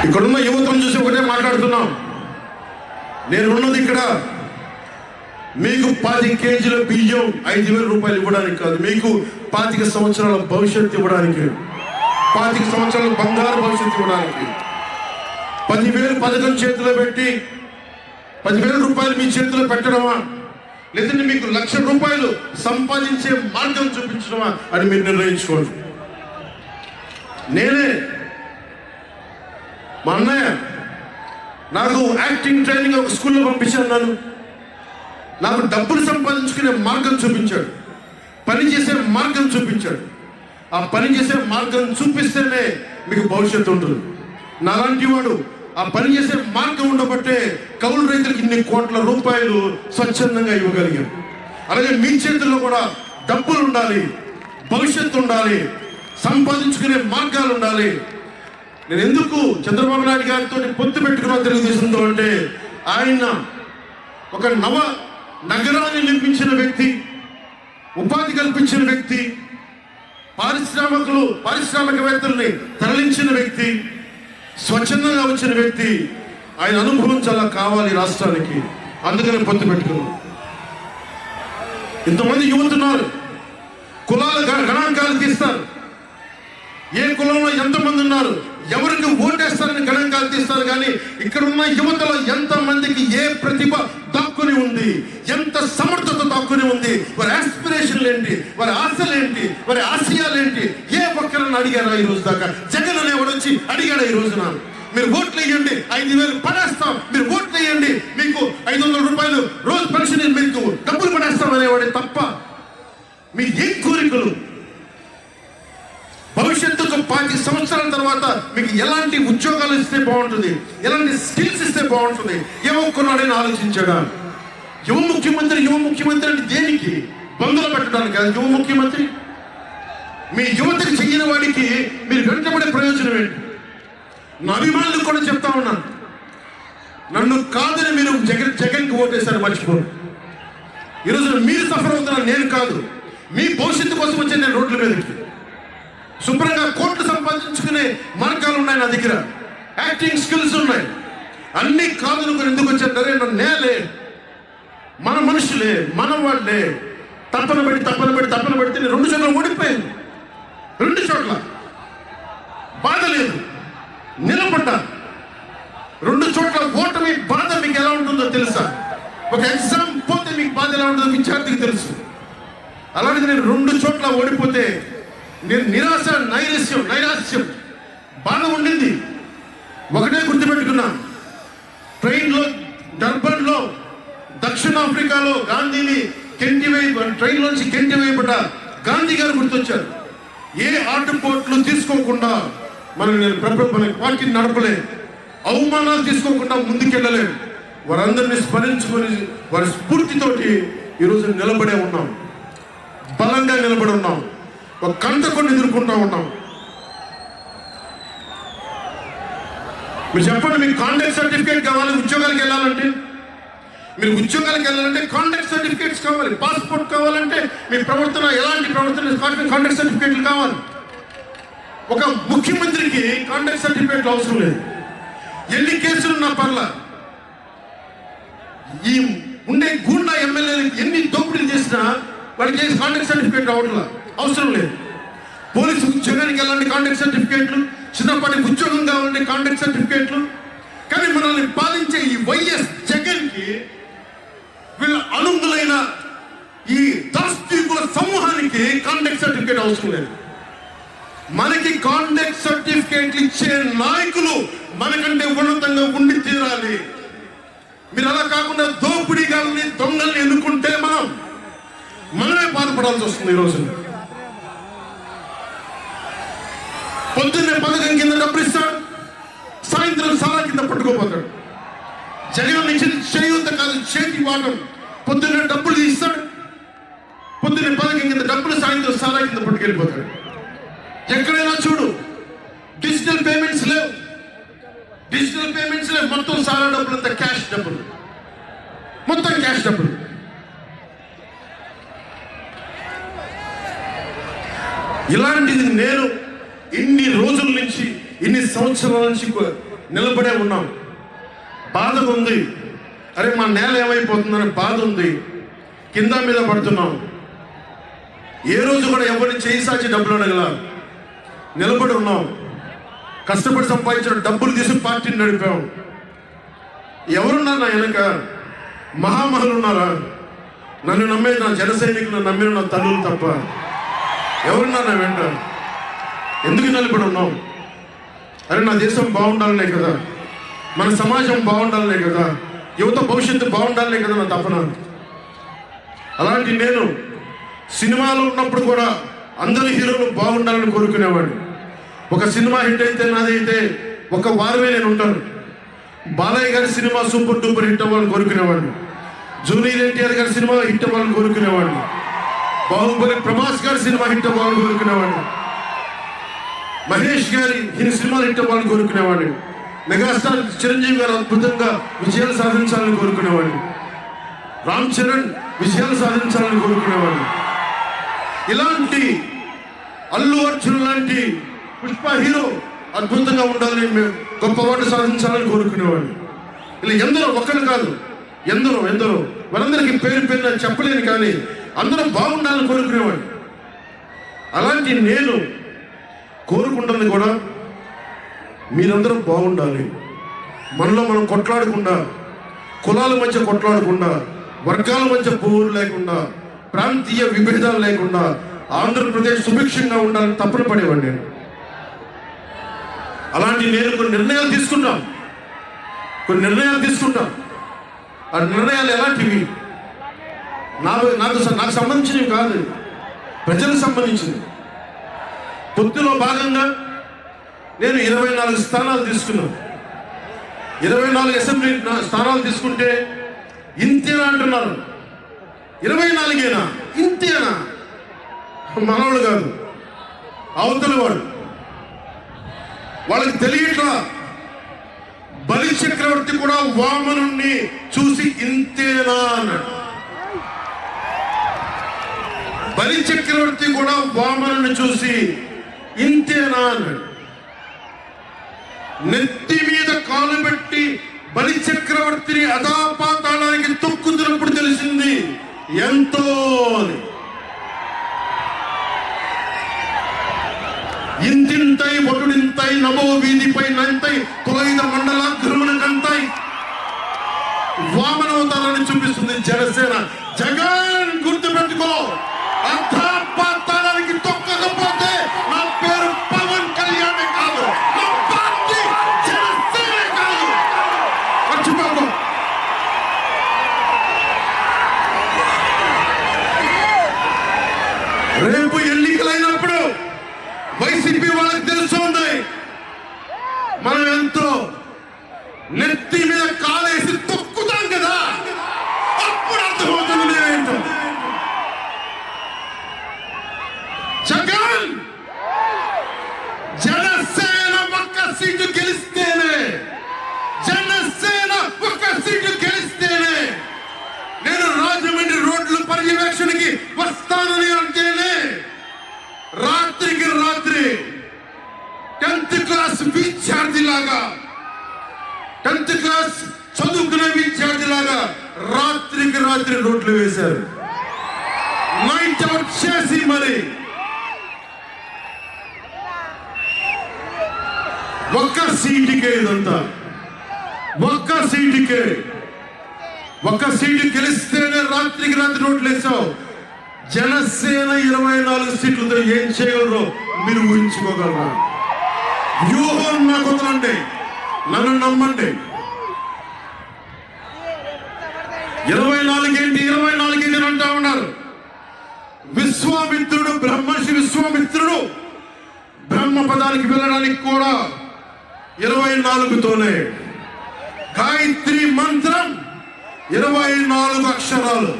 ఇక్కడున్న యువతను చూసి ఒకటే మాట్లాడుతున్నాం. నేనున్నది ఇక్కడ మీకు 10 కేజీల బియ్యం 5,000 రూపాయలు ఇవ్వడానికి కాదు, మీకు 25 సంవత్సరాల భవిష్యత్తు ఇవ్వడానికి, 25 సంవత్సరాల బంగారు భవిష్యత్తు ఇవ్వడానికి. 10,000 పథకం చేతిలో పెట్టి 10,000 రూపాయలు మీ చేతిలో పెట్టడమా, లేదంటే మీకు 1,00,000 రూపాయలు సంపాదించే మార్గం చూపించడమా అని మీరు నిర్ణయించుకోండి. నేనే, మా అన్నయ్య నాకు యాక్టింగ్ ట్రైనింగ్ ఒక స్కూల్లో పంపించాను. నాకు డబ్బులు సంపాదించుకునే మార్గం చూపించాడు, పని చేసే మార్గం చూపించాడు. ఆ పని చేసే మార్గం చూపిస్తేనే మీకు భవిష్యత్తు ఉంటుంది. నాలాంటి వాడు ఆ పని చేసే మార్గం ఉండబట్టే కౌలు రైతులకు ఇన్ని కోట్ల రూపాయలు స్వచ్ఛందంగా ఇవ్వగలిగాం. అలాగే మీ చేతుల్లో కూడా డబ్బులు ఉండాలి, భవిష్యత్తు ఉండాలి, సంపాదించుకునే మార్గాలు ఉండాలి. నేను ఎందుకు చంద్రబాబు నాయుడు గారితో పొత్తు పెట్టుకున్నా తెలుగుదేశంతో అంటే, ఆయన ఒక నవ నగరాన్ని నిర్మించిన వ్యక్తి, ఉపాధి కల్పించిన వ్యక్తి, పారిశ్రామికవేత్తల్ని తరలించిన వ్యక్తి, స్వచ్ఛందంగా వచ్చిన వ్యక్తి. ఆయన అనుభవం చాలా కావాలి రాష్ట్రానికి, అందుకని పొత్తు పెట్టుకున్నాం. ఇంతమంది యువతున్నారు, కులాల గణాంకాలు తీస్తారు, ఏ కులంలో ఎంతమంది ఉన్నారు, ఎవరికి ఓటేస్తారని గణాంకాలు తీస్తారు. కానీ ఇక్కడ ఉన్న యువతలో ఎంతమందికి ఏ ప్రతిభ దాక్కుని ఉంది, ఎంత సమర్థత దాక్కుని ఉంది, వారి ఆస్పిరేషన్లు ఏంటి, వారి ఆశలు ఏంటి, వారి ఆశయాలు ఏంటి, ఏ ఒక్కరిని అడిగారా ఈ రోజు దాకా? జగన్ అనేవాడు వచ్చి అడిగాడు ఈ రోజున, మీరు ఓట్లు వేయండి 5,000 పడేస్తాం, మీరు ఓట్లు వేయండి మీకు 500 రూపాయలు రోజు పెన్షన్ మీకు డబ్బులు పడేస్తాం అనేవాడే తప్ప మీ ఏం కోరికలు? భవిష్యత్తుకు 5 సంవత్సరాల తర్వాత మీకు ఎలాంటి ఉద్యోగాలు ఇస్తే బాగుంటుంది, ఎలాంటి స్కిల్స్ ఇస్తే బాగుంటుంది, ఏమొక్కున్నాడని ఆలోచించాడా? యువ ముఖ్యమంత్రి అంటే దేనికి? బంధువులు పెట్టడానికి కాదు యువ ముఖ్యమంత్రి. మీ యువతకు చెందిన వాడికి మీరు వెంటబడే ప్రయోజనం ఏంటి? నా అభిమానులకు కూడా చెప్తా ఉన్నాను, నన్ను కాదని మీరు జగన్కి ఓటేశారు, మర్చిపోరు. ఈరోజు మీరు సఫర్ అవుతున్నారు, నేను కాదు. మీ భవిష్యత్తు కోసం వచ్చే నేను రోడ్ల మీదకి శుభ్రంగా కోట్లు సంపాదించుకునే మార్గాలు ఉన్నాయి నా దగ్గర, యాక్టింగ్ స్కిల్స్ ఉన్నాయి. అన్ని కాదనుకుని ఎందుకు వచ్చారు? నేలే, మన మనుషులే, మన వాళ్ళే. తప్పన పెడితే నేను 2 చోట్ల ఓడిపోయాను. 2 చోట్ల బాధ లేదు, నిలబడ్డా. 2 చోట్ల ఓటమి బాధ మీకు ఎలా ఉంటుందో తెలుసా? ఒక ఎగ్జామ్ పోతే మీకు బాధ ఎలా ఉంటుందో విద్యార్థికి తెలుసు. అలాంటిది నేను 2 చోట్ల ఓడిపోతే నేను నిరాశ, నైరాశ్యం బాధ ఉండింది. ఒకటే గుర్తుపెట్టుకున్నా, ట్రైన్లో డర్బన్లో దక్షిణాఫ్రికాలో గాంధీని ట్రైన్లోంచి కెంటి వేయబడ్డ గాంధీ గారు గుర్తొచ్చారు. ఏ ఆటుపోట్లు తీసుకోకుండా మన పార్టీని నడపలే, అవమానాలు తీసుకోకుండా ముందుకెళ్ళలేదు. వారందరినీ స్మరించుకొని వారి స్ఫూర్తితోటి ఈరోజు నిలబడే ఉన్నాం, బలంగా నిలబడి ఉన్నాం, ఒక కంటకొని ఎదుర్కొంటా ఉన్నాం. మీరు చెప్పండి, మీకు కాంటాక్ట్ సర్టిఫికేట్ కావాలి ఉద్యోగాలకు వెళ్ళాలంటే? మీరు ఉద్యోగాలకు వెళ్ళాలంటే కాంటాక్ట్ సర్టిఫికేట్స్ కావాలి, పాస్పోర్ట్ కావాలంటే మీ ప్రవర్తన ఎలాంటి ప్రవర్తన కాంటాక్ట్ సర్టిఫికేట్లు కావాలి. ఒక ముఖ్యమంత్రికి కాంటాక్ట్ సర్టిఫికేట్లు అవసరం లేదు. ఎన్ని కేసులున్నా పర్లా, ఈ ఉండే గూండా ఎమ్మెల్యేలు ఎన్ని దోపిడీలు చేసినా వాళ్ళకి కాంటాక్ట్ సర్టిఫికేట్ అవసరం లేదు. పోలీసు ఉద్యోగానికి వెళ్ళాలంటే కాంటాక్ట్ సర్టిఫికేట్లు, చిన్నప్పటి ఉద్యోగం కావాలంటే కాంటాక్ట్ సర్టిఫికేట్లు. కానీ మనల్ని పాలించే ఈ వైఎస్ జగన్కి, వీళ్ళ అనుంగులైన ఈ దాస్తీకుల సమూహానికి కాంటాక్ట్ సర్టిఫికేట్ అవసరం లేదు. మనకి కాంటాక్ట్ సర్టిఫికేట్లు ఇచ్చే నాయకులు మనకంటే ఉన్నతంగా ఉండి తీరాలి. మీరు అలా కాకుండా దోపిడీగాల్ని, దొంగల్ని ఎన్నుకుంటే మనమే బాధపడాల్సి వస్తుంది. ఈరోజు పొద్దున్నే పథకం కింద డబ్బులు ఇస్తాడు, సాయంత్రం సారా కింద పట్టుకోపోతాడు. జగన్ నుంచి చేయూత కాదు, చేతి వాటం. పొద్దున్నే డబ్బులు ఇస్తాడు, పొద్దున్నే పథకం కింద డబ్బులు, సాయంత్రం సారా కింద పట్టుకెళ్ళిపోతాడు. ఎక్కడైనా చూడు, డిజిటల్ పేమెంట్స్ లేవు. మొత్తం సారా డబ్బులు అంతా క్యాష్ డబ్బులు, మొత్తం క్యాష్ డబ్బులు. ఇలాంటిది నేను ఇన్ని రోజుల నుంచి, ఇన్ని సంవత్సరాల నుంచి నిలబడే ఉన్నాం. బాధ ఉంది, అరే మా నేల ఏమైపోతుందని బాధ ఉంది. కింద మీద పడుతున్నాం. ఏ రోజు కూడా ఎవరిని చేయి సాచి డబ్బులు అడగల, నిలబడి ఉన్నాం. కష్టపడి సంపాదించిన డబ్బులు తీసి పార్టీని నడిపాం. ఎవరున్నారు నా వెనక? మహామహులు ఉన్నారా? నన్ను నమ్మే నా జన సైనికులు, నమ్మిన నా తల్లులు తప్ప ఎవరున్నారు నా వెంట? ఎందుకు నిలబడి ఉన్నాం? అరే నా దేశం బాగుండాలనే కదా, మన సమాజం బాగుండాలనే కదా, యువత భవిష్యత్తు బాగుండాలనే కదా నా తపన. అలాంటి నేను సినిమాలో ఉన్నప్పుడు కూడా అందరి హీరోలు బాగుండాలని కోరుకునేవాడిని. ఒక సినిమా హిట్ అయితే, నాదైతే ఒక వారమే నేను ఉంటాను. బాలయ్య గారి సినిమా సూపర్ డూపర్ హిట్ అవ్వాలని కోరుకునేవాడిని. జూనియర్ ఎన్టీఆర్ గారి సినిమా హిట్ అవ్వాలని కోరుకునేవాడిని. బాహుబలి ప్రభాస్ గారి సినిమా హిట్ అవ్వాలని కోరుకునేవాడిని. మహేష్ గారి సినిమాలు హిట్ అవ్వాలని కోరుకునేవాడిని. మెగాస్టార్ చిరంజీవి గారు అద్భుతంగా విజయాలు సాధించాలని కోరుకునేవాడిని. రామ్ చరణ్ విజయాలు సాధించాలని కోరుకునేవాడిని. ఇలాంటి అల్లు అర్జున్ లాంటి పుష్ప హీరో అద్భుతంగా ఉండాలని, గొప్ప వాటి సాధించాలని కోరుకునేవాడిని. ఇలా ఎందరో, ఒక్కరు కాదు, ఎందరో వాళ్ళందరికీ పేరు చెప్పలేను, కానీ అందరూ బాగుండాలని కోరుకునేవాడిని. అలాంటి నేను కోరుకుంటుంది కూడా మీరందరూ బాగుండాలి. మనలో మనం కొట్లాడకుండా, కులాల మధ్య కొట్లాడకుండా, వర్గాల మధ్య పోరు లేకుండా, ప్రాంతీయ విభేదాలు లేకుండా ఆంధ్రప్రదేశ్ సుభిక్షంగా ఉండాలని తప్పన పడేవాడిని నేను. అలాంటి నేను కొన్ని నిర్ణయాలు తీసుకుంటాం. ఆ నిర్ణయాలు ఎలాంటివి? నాకు సంబంధించినవి కాదు, ప్రజలకు సంబంధించినవి. పొత్తులో భాగంగా నేను 24 స్థానాలు తీసుకున్నాను. 24 అసెంబ్లీ స్థానాలు తీసుకుంటే ఇంతేనా అంటున్నారు. 24ఏనా? ఇంతేనా? మనవాళ్ళు కాదు, అవతల వాడు. వాళ్ళకి తెలియట్లా. బలి చక్రవర్తి కూడా వామనుణ్ణి చూసి ఇంతేనా అన్నాడు. బలి చక్రవర్తి కూడా వామనుని చూసి ఇంతేనా అన్నాడు. నెత్తి మీద కాలు పెట్టి బలి చక్రవర్తిని అధాపాతాళానికి తొక్కుతున్నప్పుడు తెలిసింది ఎంతో అని. ఇంతింతై బొటుడింతై నమో వీధిపై నంతై తొలైద మండలాగ్రమునకంతై వామనవతారాన్ని చూపిస్తుంది జనసేన. జగన్ గుర్తుపెట్టుకో, అధాపాతాళానికి తొక్కకపోతే నా పేరు పవన్ కళ్యాణే కాదు, నా పార్టీ జనసేన కాదు. మర్చిపోకు. రేపు ఎన్నికలైనప్పుడు వైసీపీ వాళ్ళకి తెలుస్తుంది మనం ఎంతో. నెత్తి మీద కాలేసి తొక్కుతాం కదా, అప్పుడు అర్థమవుతుంది నేనేంటో. జగన్ జనసేన ఒక్క సీటు గెలిస్తేనే, జనసేన ఒక్క సీటు గెలిస్తేనే నేను రాజమండ్రి రోడ్లు పర్యవేక్షణకి వస్తానని అంటేనే రాత్రికి రాత్రి 10th క్లాస్ విద్యార్థిలాగా, 10th క్లాస్ చదువుకునే విద్యార్థిలాగా రాత్రికి రాత్రి రోడ్లు వేశారు. నైట్ అవుట్ చేసి మరి ఒక్క సీటుకే ఇదంతా. ఒక్క సీటుకే, ఒక్క సీటు గెలిస్తేనే రాత్రికి రాత్రి రోడ్లు వేసావు. జనసేన 24 సీట్లతో ఏం చేయగలరో మీరు ఊహించుకోగలరా? వ్యూహం నాకు వదలండి, నన్ను నమ్మండి. 24 ఏంటి 24 ఏంటి అని అంటా ఉన్నారు. విశ్వామిత్రుడు, బ్రహ్మర్షి విశ్వామిత్రుడు బ్రహ్మ పదానికి వెళ్ళడానికి కూడా 24తోనే. గాయత్రి మంత్రం 24 అక్షరాలు.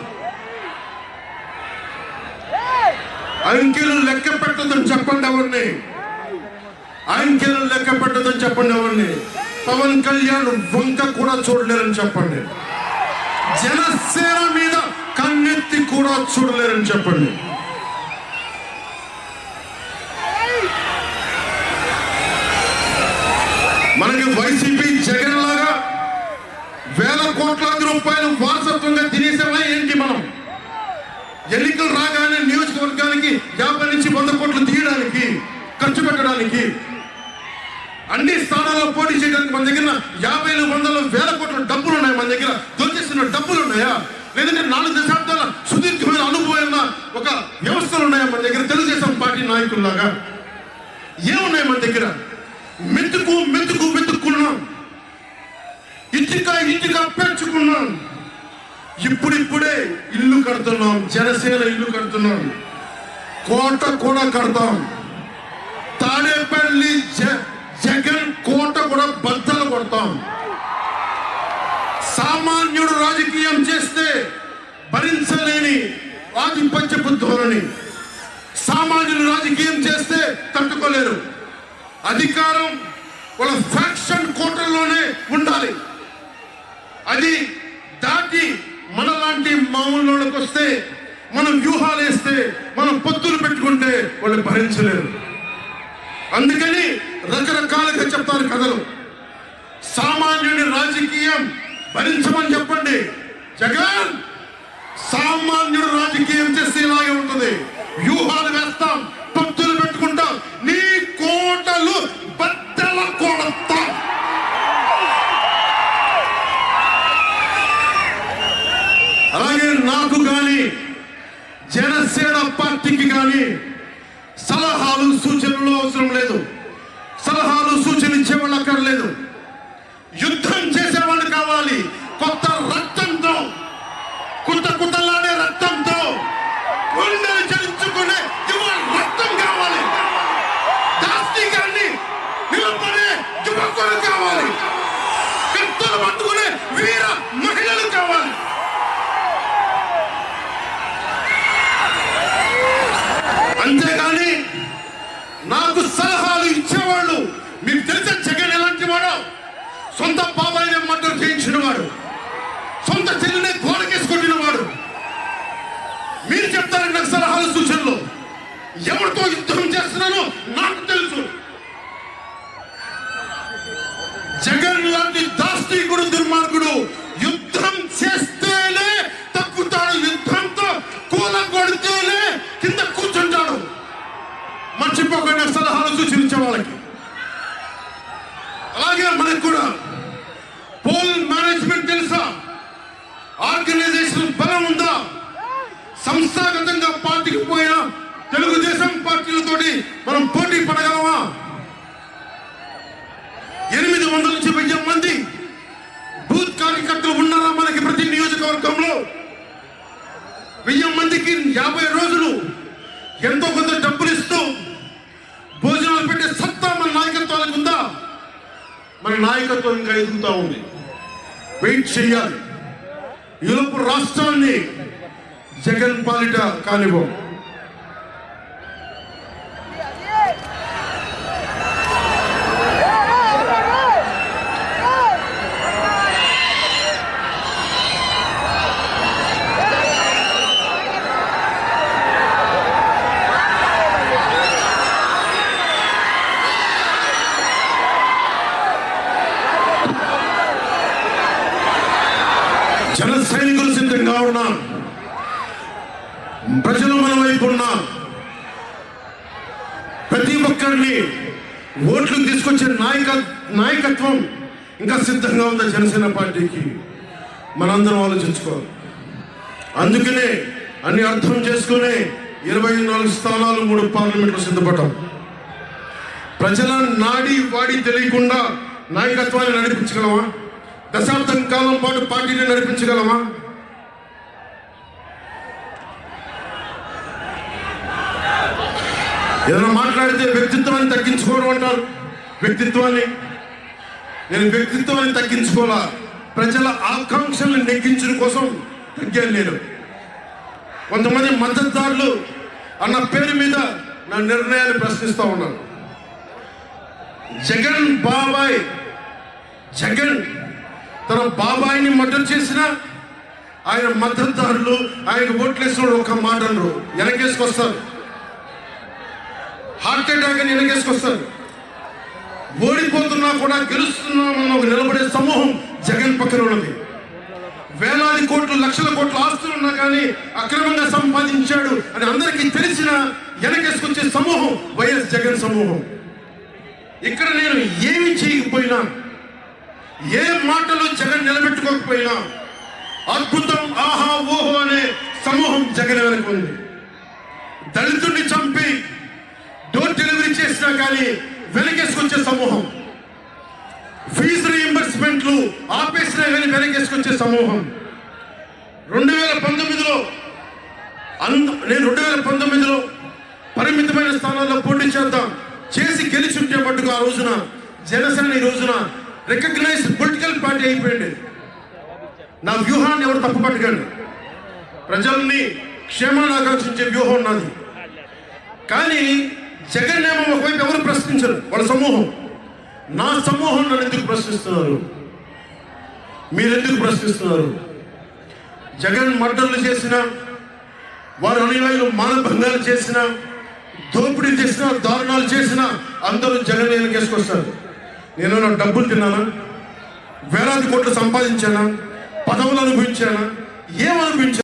అంకెలు లెక్క పెట్టదని చెప్పండి ఎవరిని, అంకెలు లెక్క పెట్టదని చెప్పండి ఎవరిని. పవన్ కళ్యాణ్ వంక కూడా చూడలేరని చెప్పండి. జనసేన మీద కన్నెత్తి కూడా చూడలేరని చెప్పండి. మనకి వైసీపీ జగన్ లాగా వేల కోట్లాది రూపాయలు వారసత్వంగా తినేసామా ఏంటి? మనం ఎన్నికలు రాగానే నియోజకవర్గానికి 50 నుంచి 100 కోట్లు తీయడానికి, ఖర్చు పెట్టడానికి, అన్ని స్థానాల్లో పోటీ చేయడానికి మన దగ్గర 50, 100, 1000 కోట్ల డబ్బులు ఉన్నాయి. మన దగ్గర దొరికేసిన డబ్బులు ఉన్నాయా? లేదంటే 4 దశాబ్దాల సుదీర్ఘమైన అనుభవమైన ఒక వ్యవస్థలు ఉన్నాయా మన దగ్గర? తెలుగుదేశం పార్టీ నాయకుల్లాగా ఏమున్నాయి మన దగ్గర? మెతుకున్నాం, ఇంటిగా పెంచుకున్నాం. ఇప్పుడిప్పుడే ఇల్లు కడుతున్నాం, జనసేన ఇల్లు కడుతున్నాం, కోట కూడా కడతాం. తాడేపల్లి జగన్ కోట కూడా బద్దలు కొడతాం. సామాన్యుడు రాజకీయం చేస్తే భరించలేని ఆధిపత్యపు ధోరణి, సామాన్యులు రాజకీయం చేస్తే తట్టుకోలేరు. అధికారం వాళ్ళ ఫ్యాక్షన్ కోటల్లోనే ఉండాలి. అది దాటి మనలాంటి మామూలులోకి వస్తే, మనం వ్యూహాలు వేస్తే, మనం పొత్తులు పెట్టుకుంటే వాళ్ళు భరించలేరు. అందుకని రకరకాలుగా చెప్తారు కథలు. సామాన్యుడి రాజకీయం భరించమని చెప్పండి. జగన్ సామాన్యుడు రాజకీయం చేస్తే ఇలాగే ఉంటుంది. వ్యూహాలు వేస్తాం, పొత్తులు పెట్టుకుంటాం, నీ కోటలు బద్దల కొడతాం. అలాగే నాకు కానీ జనసేన పార్టీకి కానీ సలహాలు సూచనలు అవసరం లేదు. సలహాలు సూచనలు ఇచ్చేవాళ్ళు అక్కడ లేదు. యుద్ధం చేసేవాళ్ళు కావాలి. కొత్త రక్తంతో, కుట్టలాడే రక్తంతో, గుండెలు చలించుకునే రక్తం కావాలి. దాస్తి గారిని నాకు సలహాలు ఇచ్చేవాళ్ళు. మీకు తెలిసే జగన్ ఎలాంటి వాడు? సొంత బాబాయిని మర్డర్ చేయించిన వాడు, సొంత చెల్లిని గోడకేసుకొట్టిన వాడు. మీరు చెప్తారు నాకు సలహాలు సూచనలు. ఎవరితో యుద్ధం చేస్తున్నానో నాకు తెలుసు. జగన్ లాంటి దాస్తికుడు, దుర్మార్గుడు యుద్ధం చేస్తేనే తగ్గుతాడు, యుద్ధంతో కూలగొడితేనే కింద కూర్చుంటాడు. మర్చిపోకుండా సలహాలు సూచించే వాళ్ళకి. అలాగే మనకు కూడా పోల్ మేనేజ్మెంట్ తెలుసా? ఆర్గనైజేషన్ బలం ఉందా? సంస్థాగతంగా పార్టీకి పోయిన తెలుగుదేశం పార్టీలతోటి మనం పోటీ పడగలమా? 800 నుంచి 1000 మంది బూత్ కార్యకర్తలు ఉన్నారా మనకి ప్రతి నియోజకవర్గంలో? 1000 మందికి 50 రోజులు ఎంతో కొంత డబ్బులు ఇస్తూ భోజనాలు పెట్టే సత్తా మన నాయకత్వానికి ఉందా? మన నాయకత్వం ఇంకా ఎదుగుతా ఉంది. వెయిట్ చేయాలి. ఈలోపు రాష్ట్రాన్ని జగన్ పాలిట కానివ్వం. జన సైనికులు సిద్ధంగా ఉన్నా, ప్రజలు మన వైపు ఉన్నా, ప్రతి ఒక్కరిని ఓట్లు తీసుకొచ్చే నాయకత్వం ఇంకా సిద్ధంగా ఉందా జనసేన పార్టీకి? మనందరం ఆలోచించుకోవాలి. అందుకనే అన్ని అర్థం చేసుకునే 24 స్థానాలు 3 పార్లమెంట్లు సిద్ధపడ్డాం. ప్రజల నాడి వాడి తెలియకుండా నాయకత్వాన్ని నడిపించగలమా? దశాబ్దం కాలం పాటు పార్టీని నడిపించగలమా? ఏదైనా మాట్లాడితే వ్యక్తిత్వాన్ని తగ్గించుకోవడం అంటారు. నేను వ్యక్తిత్వాన్ని తగ్గించుకోవాలా, ప్రజల ఆకాంక్షల్ని నెగ్గించడం కోసం తగ్గాను నేను. కొంతమంది మద్దతుదారులు అన్న పేరు మీద నా నిర్ణయాన్ని ప్రశ్నిస్తూ ఉన్నాను. జగన్ తన బాబాయిని మర్డర్ చేసిన ఆయన మద్దతుదారులు ఆయనకు ఓట్లేసిన ఒక మాట అనరు, వెనకేసుకొస్తారు. హార్ట్ అటాక్ అని వెనకేసుకొస్తారు. ఓడిపోతున్నా కూడా గెలుస్తున్నామన్న ఒక నిలబడే సమూహం జగన్ పక్కన ఉన్నది. వేలాది కోట్లు, లక్షల కోట్ల ఆస్తులు ఉన్నా కానీ అక్రమంగా సంపాదించాడు అని అందరికీ తెలిసిన వెనకేసుకొచ్చే సమూహం వైఎస్ జగన్ సమూహం. ఇక్కడ నేను ఏమి చేయకపోయినా, ఏ మాటలు జగన్ నిలబెట్టుకోకపోయినా అద్భుతం, ఆహా ఓహో అనే సమూహం జగన్ వెనక ఉంది. దళితుడిని చంపి డోర్ డెలివరీ చేసినా కానీ వెనకేసుకొచ్చే సమూహం, ఫీజు రీయింబర్స్మెంట్లు ఆపేసినా కానీ వెనకేసుకొచ్చే సమూహం. 2019లో నేను 2019లో పరిమితమైన స్థానాల్లో పోటీ చేసి గెలిచుంటే మటుకు ఆ రోజున జనసేన ఈ రోజున రికగ్నైజ్డ్ పొలిటికల్ పార్టీ అయిపోయింది. నా వ్యూహాన్ని ఎవరు తప్పు పట్టకండి. ప్రజల్ని క్షేమాన్ని ఆకాంక్షించే వ్యూహం ఉన్నది. కానీ జగన్ ఏమో ఒకవైపు ఎవరు ప్రశ్నించరు, వాళ్ళ సమూహం. నా సమూహం నన్ను ఎందుకు ప్రశ్నిస్తున్నారు? మీరెందుకు ప్రశ్నిస్తున్నారు? జగన్ మర్డర్లు చేసిన, వారి అనుయాయులు మానభంగాలు చేసిన, దోపిడీ చేసిన, దారుణాలు చేసిన అందరూ జగన్ వెనకేసుకొస్తారు. నేను నా డబ్బులు తిన్నానా? వేలాది కోట్లు సంపాదించానా? పదవులు అనుభవించానా? ఏమనుభవించాను?